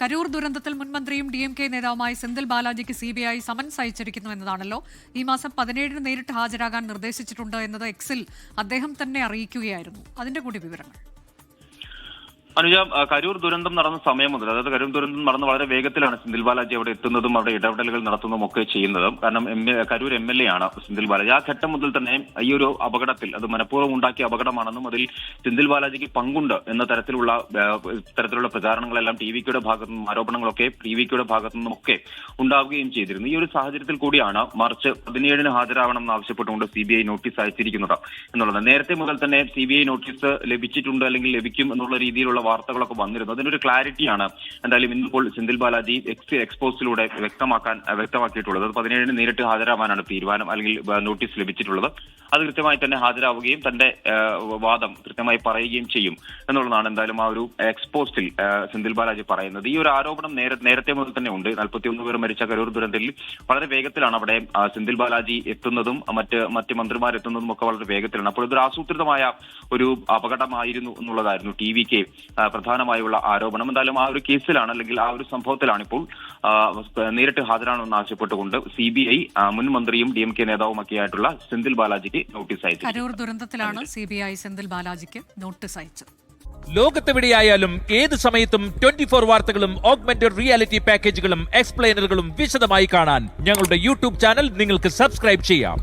കരൂർ ദുരന്തത്തിൽ മുൻമന്ത്രിയും DMK നേതാവുമായ Senthil ബാലാജിക്ക് CBI summons അയച്ചിരിക്കുന്നു എന്നതാണല്ലോ. ഈ മാസം 17-ന് നേരിട്ട് ഹാജരാകാൻ നിർദ്ദേശിച്ചിട്ടുണ്ട് എന്നത് എക്സിൽ അദ്ദേഹം തന്നെ അറിയിക്കുകയായിരുന്നു. അതിന്റെ കൂടി വിവരങ്ങൾ. അനുജ, കരൂർ ദുരന്തം നടന്ന സമയം മുതൽ, അതായത് കരൂർ ദുരന്തം നടന്ന് വളരെ വേഗത്തിലാണ് സെന്തിൽ ബാലാജി അവിടെ എത്തുന്നതും അവിടെ ഇടപെടലുകൾ നടത്തുന്നതും ഒക്കെ ചെയ്യുന്നതും. കാരണം കരൂർ MLA ആണ് സെന്തിൽ ബാലാജി. ആ ഘട്ടം മുതൽ തന്നെ ഈ ഒരു അപകടത്തിൽ അത് മനഃപൂർവ്വം ഉണ്ടാക്കിയ അപകടമാണെന്നും അതിൽ സെന്തിൽ ബാലാജിക്ക് പങ്കുണ്ട് എന്ന തരത്തിലുള്ള പ്രചാരണങ്ങളെല്ലാം TVKയുടെ ഭാഗത്തു നിന്നും, ആരോപണങ്ങളൊക്കെ TVKയുടെ ഭാഗത്തു നിന്നും ഒക്കെ ഉണ്ടാവുകയും ചെയ്തിരുന്നു. ഈ ഒരു സാഹചര്യത്തിൽ കൂടിയാണ് മാർച്ച് 17-ന് ഹാജരാകണം എന്നാവശ്യപ്പെട്ടുകൊണ്ട് CBI നോട്ടീസ് അയച്ചിരിക്കുന്നത് എന്നുള്ളത്. നേരത്തെ മുതൽ തന്നെ CBI നോട്ടീസ് ലഭിച്ചിട്ടുണ്ട് അല്ലെങ്കിൽ ലഭിക്കും എന്നുള്ള രീതിയിലുള്ള വാർത്തകളൊക്കെ വന്നിരുന്നു. അതിനൊരു ക്ലാരിറ്റിയാണ് എന്തായാലും ഇന്നിപ്പോൾ സെന്തിൽ ബാലാജി എക്സ്പോസിലൂടെ വ്യക്തമാക്കിയിട്ടുള്ളത്. 17-ന് നേരിട്ട് ഹാജരാവാനാണ് തീരുമാനം, അല്ലെങ്കിൽ നോട്ടീസ് ലഭിച്ചിട്ടുള്ളത്. അത് കൃത്യമായി തന്നെ ഹാജരാവുകയും തന്റെ വാദം കൃത്യമായി പറയുകയും ചെയ്യും എന്നുള്ളതാണ് എന്തായാലും ആ ഒരു എക്സ്പോസ്റ്റിൽ സെന്തിൽ ബാലാജി പറയുന്നത്. ഈ ഒരു ആരോപണം നേരത്തെ മുതൽ തന്നെ ഉണ്ട്. 41 പേർ മരിച്ച കരൂർ ദുരന്തത്തിൽ വളരെ വേഗത്തിലാണ് അവിടെ സെന്തിൽ ബാലാജി എത്തുന്നതും മറ്റ് മന്ത്രിമാരെത്തുന്നതും ഒക്കെ വളരെ വേഗത്തിലാണ്. അപ്പോൾ ഇതൊരു ആസൂത്രിതമായ ഒരു അപകടമായിരുന്നു എന്നുള്ളതായിരുന്നു TVK പ്രധാനമായുള്ള ആരോപണം. എന്തായാലും ആ ഒരു കേസിലാണ്, അല്ലെങ്കിൽ ആ ഒരു സംഭവത്തിലാണ് ഇപ്പോൾ നേരിട്ട് ഹാജരാണെന്ന് ആവശ്യപ്പെട്ടുകൊണ്ട് CBI മുൻ മന്ത്രിയും DMK നേതാവുമൊക്കെയായിട്ടുള്ള സെന്തിൽ ബാലാജിക്ക് നോട്ടീസ് അയച്ചു. കരൂർ ദുരന്തത്തിലാണ് CBI സെന്തിൽ ബാലാജിക്ക് നോട്ടീസ് അയച്ചത്. ലോകത്തെവിടെയായാലും ഏത് സമയത്തും 24 വാർത്തകളും ഓഗ്മെന്റഡ് റിയാലിറ്റി പാക്കേജുകളും എക്സ്പ്ലെയിനറുകളും വിശദമായി കാണാൻ ഞങ്ങളുടെ YouTube ചാനൽ നിങ്ങൾക്ക് സബ്സ്ക്രൈബ് ചെയ്യാം.